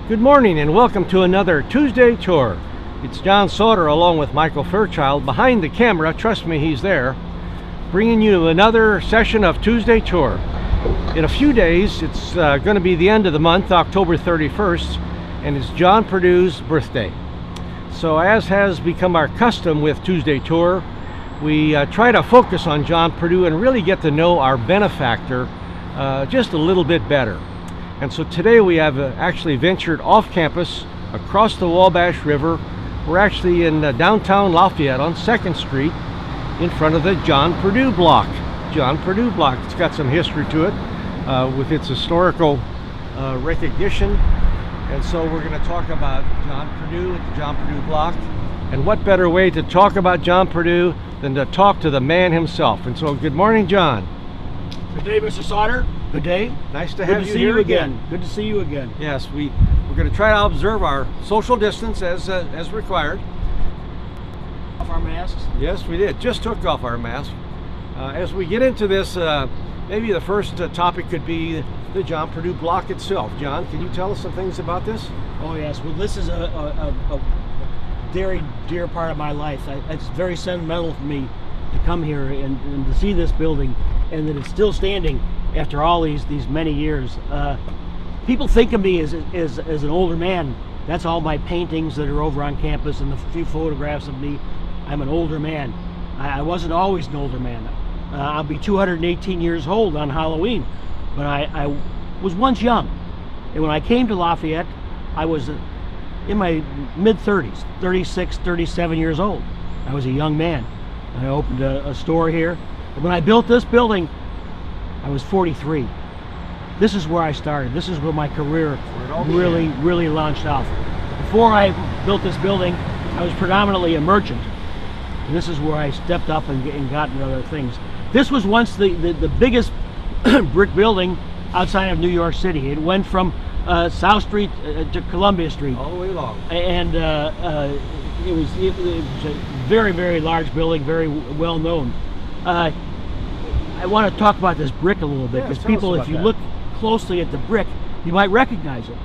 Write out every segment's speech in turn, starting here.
Good morning and welcome to another Tuesday Tour. It's John Sautter along with Michael Fairchild behind the camera, trust me he's there, bringing you another session of Tuesday Tour. In a few days it's going to be the end of the month, October 31st, and it's John Purdue's birthday. So as has become our custom with Tuesday Tour, we try to focus on John Purdue and really get to know our benefactor just a little bit better. And so today we have actually ventured off campus across the Wabash River. We're actually in downtown Lafayette on 2nd Street in front of the John Purdue Block. John Purdue Block, it's got some history to it with its historical recognition. And so we're going to talk about John Purdue at the John Purdue Block. And what better way to talk about John Purdue than to talk to the man himself. And so good morning, John. Good day, Mr. Sautter. Good day. Nice to have you here again. Good to see you again. Yes, we're going to try to observe our social distance as required. Off our masks? Yes, we did. Just took off our mask. As we get into this, maybe the first topic could be the John Purdue Block itself. John, can you tell us some things about this? Oh yes. Well, this is a very dear part of my life. It's very sentimental for me to come here and to see this building, and that it's still standing after all these many years. People think of me as an older man. That's all my paintings that are over on campus and the few photographs of me. I'm an older man. I wasn't always an older man. I'll be 218 years old on Halloween, but I was once young. And when I came to Lafayette, I was in my mid-30s, 36, 37 years old. I was a young man. I opened a store here. And when I built this building, I was 43. This is where I started. This is where my career really launched off. Before I built this building, I was predominantly a merchant. And this is where I stepped up and got into other things. This was once the biggest brick building outside of New York City. It went from South Street to Columbia Street. All the way along. And it was a very large building, very well known. I want to talk about this brick a little bit, because people, if you look closely at the brick, you might recognize it.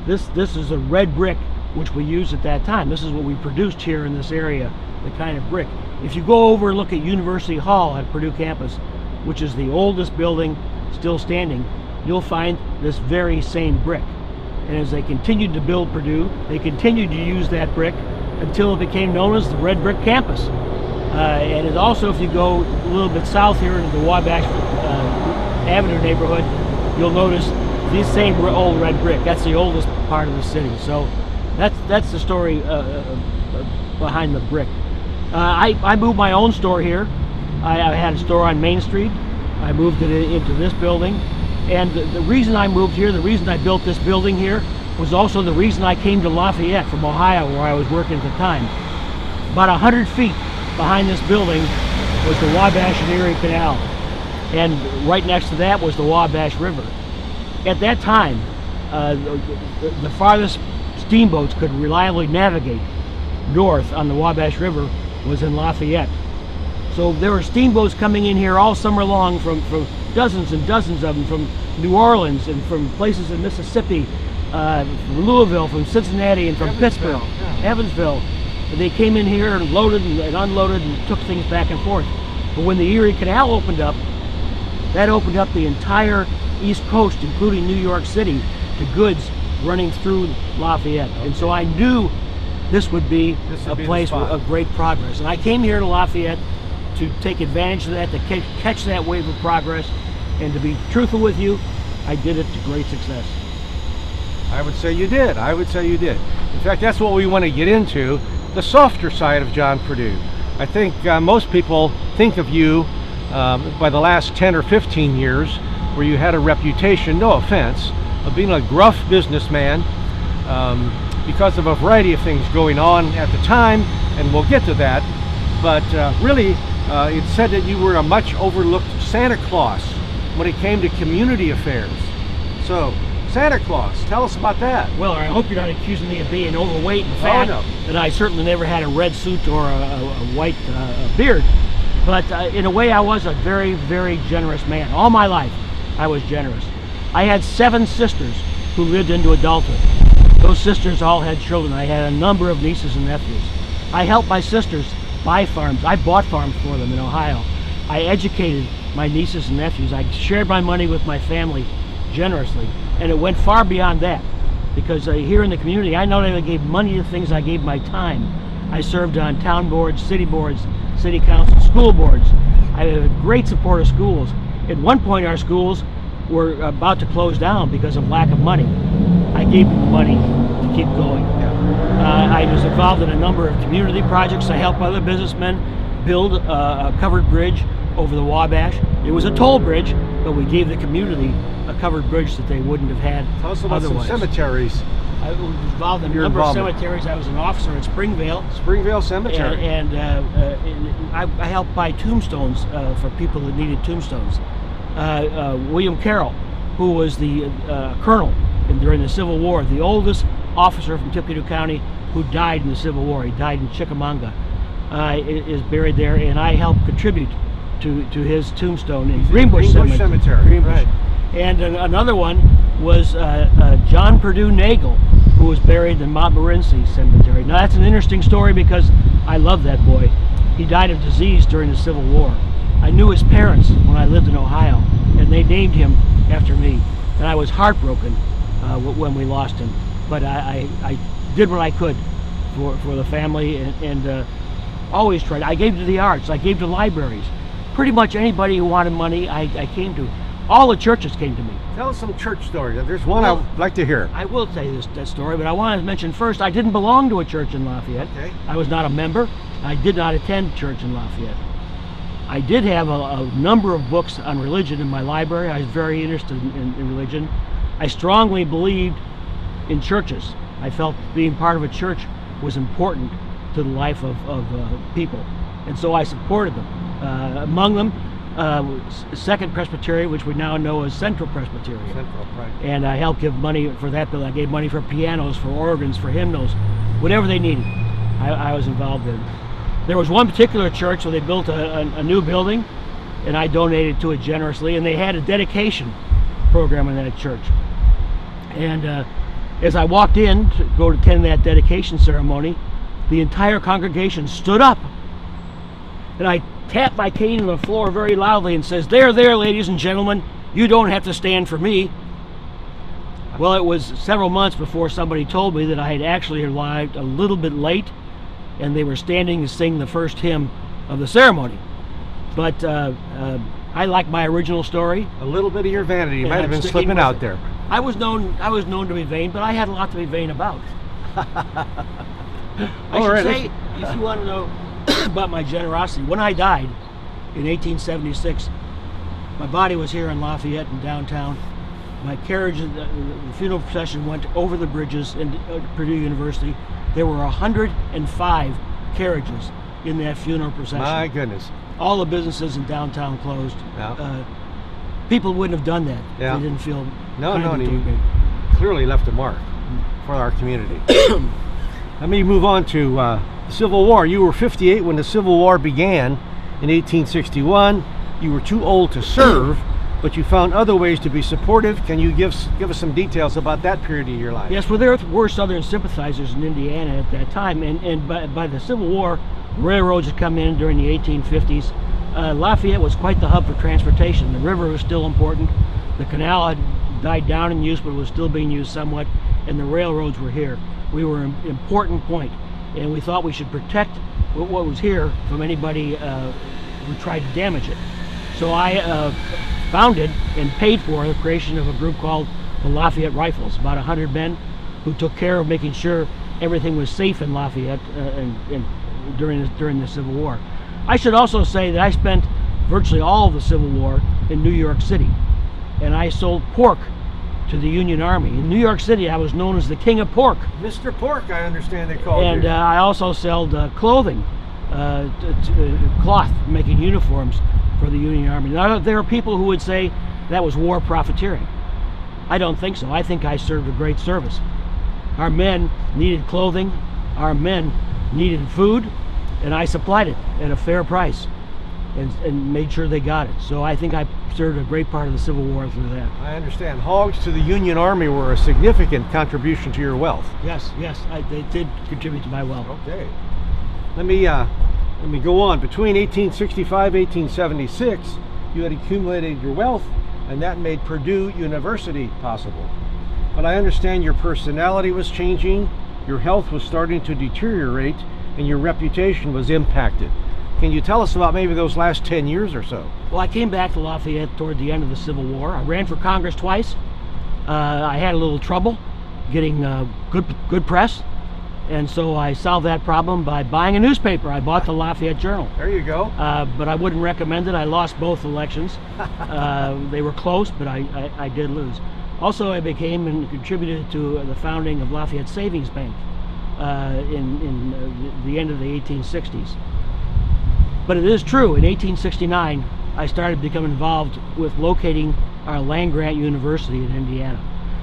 This is a red brick which we used at that time. This is what we produced here in this area, the kind of brick. If you go over and look at University Hall at Purdue campus, which is the oldest building still standing, you'll find this very same brick. And as they continued to build Purdue, they continued to use that brick until it became known as the Red Brick Campus. And it also, if you go a little bit south here into the Wabash Avenue neighborhood, you'll notice these same old red brick. That's the oldest part of the city. So that's the story behind the brick. I moved my own store here. I had a store on Main Street. I moved it into this building. And the reason I moved here, the reason I built this building here, was also the reason I came to Lafayette from Ohio, where I was working at the time. About 100 feet behind this building was the Wabashiri Canal, and right next to that was the Wabash River. At that time, the farthest steamboats could reliably navigate north on the Wabash River was in Lafayette. So there were steamboats coming in here all summer long from dozens and dozens of them, from New Orleans and from places in Mississippi, from Louisville, from Cincinnati, and from Pittsburgh, Evansville. They came in here and loaded and unloaded and took things back and forth. But when the Erie Canal opened up, that opened up the entire East Coast, including New York City, to goods running through Lafayette. And so I knew this would be a place of great progress. And I came here to Lafayette to take advantage of that, to catch that wave of progress. And to be truthful with you, I did it to great success. I would say you did. I would say you did. In fact, that's what we want to get into, the softer side of John Purdue. I think most people think of you by the last 10 or 15 years where you had a reputation, no offense, of being a gruff businessman because of a variety of things going on at the time, and we'll get to that. But really, it said that you were a much overlooked Santa Claus when it came to community affairs. So, Santa Claus, tell us about that. Well, I hope you're not accusing me of being overweight and fat. Oh, no. And I certainly never had a red suit or a white beard. But in a way, I was a very generous man. All my life, I was generous. I had 7 sisters who lived into adulthood. Those sisters all had children. I had a number of nieces and nephews. I helped my sisters buy farms. I bought farms for them in Ohio. I educated my nieces and nephews. I shared my money with my family generously, and it went far beyond that, because here in the community, I not only gave money to things, I gave my time. I served on town boards, city council, school boards. I had a great support of schools. At one point, our schools were about to close down because of lack of money. I gave them the money to keep going. I was involved in a number of community projects. I helped other businessmen build a covered bridge over the Wabash. It was a toll bridge, but we gave the community a covered bridge that they wouldn't have had Tell us about otherwise. some cemeteries. I was involved in a number of cemeteries. I was an officer at Springvale. Springvale Cemetery. And I helped buy tombstones for people that needed tombstones. William Carroll, who was the colonel during the Civil War, the oldest officer from Tippecanoe County who died in the Civil War. He died in Chickamauga. Is buried there, and I helped contribute to his tombstone in Greenbush Cemetery. Greenbush. Right. And another one was John Purdue Nagel, who was buried in Montmorency Cemetery. Now that's an interesting story because I love that boy. He died of disease during the Civil War. I knew his parents when I lived in Ohio, and they named him after me. And I was heartbroken when we lost him. But I did what I could for the family, and always tried. I gave to the arts. I gave to libraries. Pretty much anybody who wanted money, I came to. All the churches came to me. Tell us some church stories. There's one I'd like to hear. I will tell you that story, but I want to mention first, I didn't belong to a church in Lafayette. Okay. I was not a member. I did not attend church in Lafayette. I did have a number of books on religion in my library. I was very interested in religion. I strongly believed in churches. I felt being part of a church was important to the life of people, and so I supported them. Among them, Second Presbyterian, which we now know as Central Presbyterian. Central, right. And I helped give money for that building. I gave money for pianos, for organs, for hymnals, whatever they needed. I was involved in. There was one particular church where they built a new building, and I donated to it generously, and they had a dedication program in that church. And as I walked in to go to attend that dedication ceremony, the entire congregation stood up, and I tapped my cane on the floor very loudly and says, there, ladies and gentlemen, you don't have to stand for me. Well, it was several months before somebody told me that I had actually arrived a little bit late, and they were standing to sing the first hymn of the ceremony. But I like my original story. A little bit of your vanity might have been slipping out there. I was known to be vain, but I had a lot to be vain about. I should say, if you want to know about my generosity, when I died in 1876, my body was here in Lafayette in downtown. My carriage, the funeral procession went over the bridges in Purdue University. There were 105 carriages in that funeral procession. My goodness. All the businesses in downtown closed. Yeah. People wouldn't have done that Yeah. if they didn't feel No, kindly toward you me. clearly left a mark for our community. Let me move on to the Civil War. You were 58 when the Civil War began in 1861. You were too old to serve, but you found other ways to be supportive. Can you give us some details about that period of your life? Yes, well, there were Southern sympathizers in Indiana at that time, and by the Civil War, railroads had come in during the 1850s. Lafayette was quite the hub for transportation. The river was still important. The canal had died down in use, but was still being used somewhat, and the railroads were here. We were an important point, and we thought we should protect what was here from anybody who tried to damage it. So I founded and paid for the creation of a group called the Lafayette Rifles, about 100 men who took care of making sure everything was safe in Lafayette and during the Civil War. I should also say that I spent virtually all of the Civil War in New York City, and I sold pork to the Union Army. In New York City, I was known as the King of Pork. Mr. Pork, I understand they called and you. And I also sold clothing, cloth, making uniforms for the Union Army. Now, there are people who would say that was war profiteering. I don't think so. I think I served a great service. Our men needed clothing, our men needed food, and I supplied it at a fair price. and made sure they got it. So I think I served a great part of the Civil War through that. I understand. Hogs to the Union Army were a significant contribution to your wealth. Yes, they did contribute to my wealth. Okay. Let me go on. Between 1865 and 1876, you had accumulated your wealth, and that made Purdue University possible. But I understand your personality was changing, your health was starting to deteriorate, and your reputation was impacted. Can you tell us about maybe those last 10 years or so? Well, I came back to Lafayette toward the end of the Civil War. I ran for Congress twice. I had a little trouble getting good press, and so I solved that problem by buying a newspaper. I bought the Lafayette Journal. There you go. But I wouldn't recommend it. I lost both elections. They were close, but I did lose. Also, I became and contributed to the founding of Lafayette Savings Bank in the end of the 1860s. But it is true, in 1869, I started to become involved with locating our land-grant university in Indiana.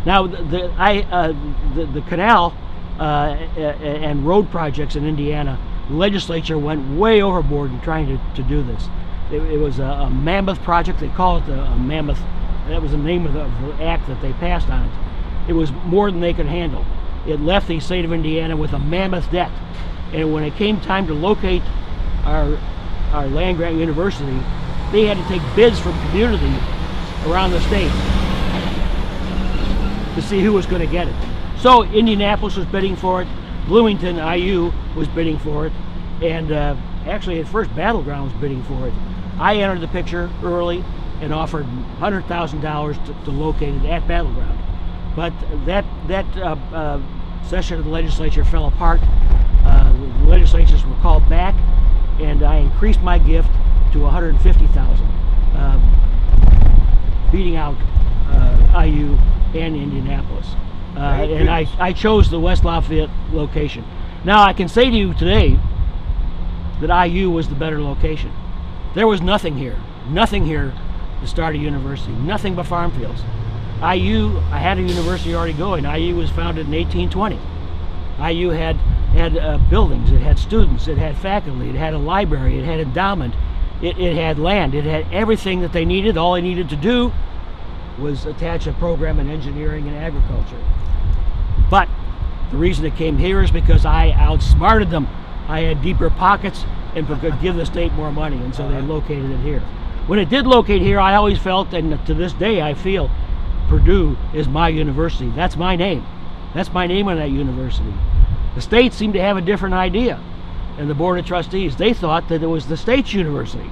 Now, the canal and road projects in Indiana, the legislature went way overboard in trying to do this. It was a mammoth project. They call it a mammoth. That was the name of the act that they passed on it. It was more than they could handle. It left the state of Indiana with a mammoth debt. And when it came time to locate our land-grant university, they had to take bids from communities around the state to see who was going to get it. So Indianapolis was bidding for it, Bloomington, IU was bidding for it, and actually at first Battleground was bidding for it. I entered the picture early and offered $100,000 to locate it at Battleground. But that session of the legislature fell apart. The legislatures were called back, and I increased my gift to $150,000, beating out IU and Indianapolis. And I chose the West Lafayette location. Now I can say to you today that IU was the better location. There was nothing here to start a university, nothing but farm fields. I had a university already going. IU was founded in 1820. IU had buildings, it had students, it had faculty, it had a library, it had endowment, it had land, it had everything that they needed. All they needed to do was attach a program in engineering and agriculture. But the reason it came here is because I outsmarted them. I had deeper pockets and could give the state more money, and so they located it here. When it did locate here, I always felt, and to this day I feel, Purdue is my university. That's my name. That's my name on that university. The state seemed to have a different idea, and the Board of Trustees, they thought that it was the state's university.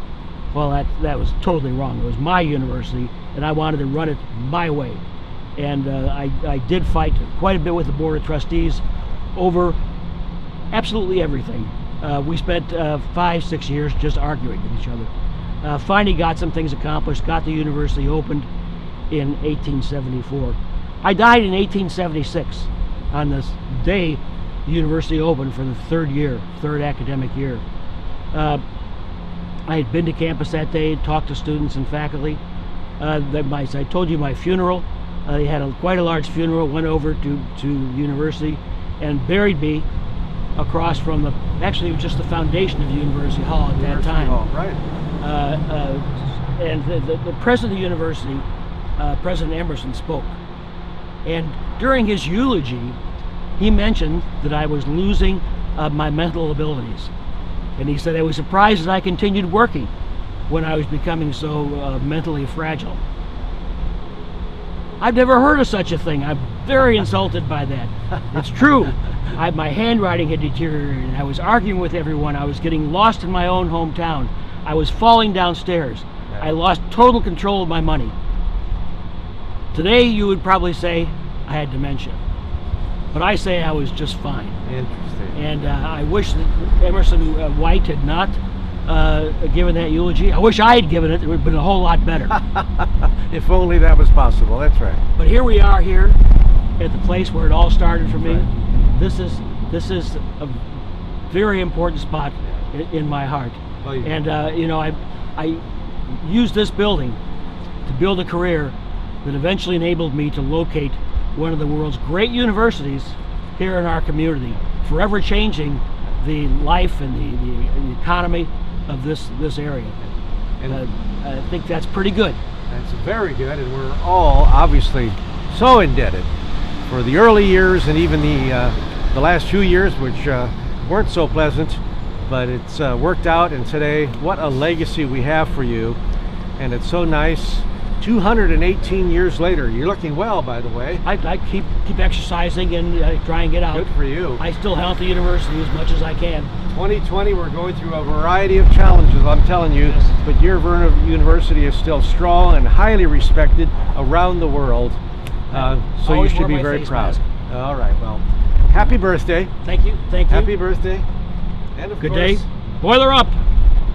Well, that was totally wrong. It was my university, and I wanted to run it my way. And I did fight quite a bit with the Board of Trustees over absolutely everything. We spent 5-6 years just arguing with each other. Finally got some things accomplished, got the university opened in 1874. I died in 1876 on this day the university opened for the third academic year. I had been to campus that day, talked to students and faculty. I told you my funeral. They had quite a large funeral, went over to university and buried me across from actually it was just the foundation of the University Hall at that time. Hall, right. And the president of the university, President Emerson, spoke. And during his eulogy, he mentioned that I was losing my mental abilities. And he said I was surprised that I continued working when I was becoming so mentally fragile. I've never heard of such a thing. I'm very insulted by that. It's true. My handwriting had deteriorated. I was arguing with everyone. I was getting lost in my own hometown. I was falling downstairs. I lost total control of my money. Today you would probably say I had dementia. But I say I was just fine. Interesting. And I wish that Emerson White had not given that eulogy. I wish I had given it. It would have been a whole lot better. If only that was possible. That's right. But here we are here at the place where it all started for me. Right. This is a very important spot in my heart. Oh, yeah. And I used this building to build a career that eventually enabled me to locate one of the world's great universities here in our community, forever changing the life and the economy of this area. And I think that's pretty good. that's very good, and we're all obviously so indebted for the early years and even the last few years, which weren't so pleasant, but it's worked out. And today, what a legacy we have for you, and it's so nice. 218 years later, you're looking well, by the way. I keep exercising and try and get out. Good for you. I still help the university as much as I can. 2020, we're going through a variety of challenges, I'm telling you, Yes. but your University is still strong and highly respected around the world. So you Always should wear be my very face proud. mask. All right, well, happy birthday. Thank you. Thank you. Happy birthday. And of Good course, day. Boiler up.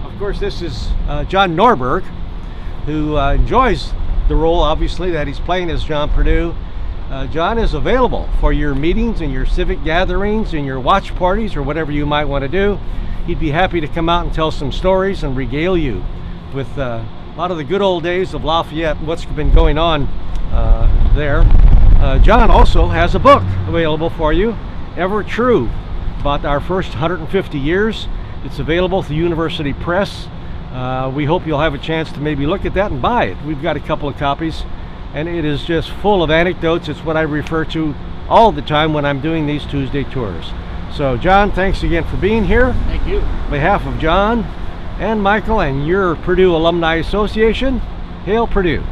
Of course, this is John Norberg, who enjoys the role, obviously, that he's playing as John Purdue. John is available for your meetings and your civic gatherings and your watch parties or whatever you might want to do. He'd be happy to come out and tell some stories and regale you with a lot of the good old days of Lafayette and what's been going on there. John also has a book available for you, Ever True, about our first 150 years. It's available through University Press. We hope you'll have a chance to maybe look at that and buy it. We've got a couple of copies, and it is just full of anecdotes. It's what I refer to all the time when I'm doing these Tuesday tours. So, John, thanks again for being here. Thank you. On behalf of John and Michael and your Purdue Alumni Association, hail Purdue.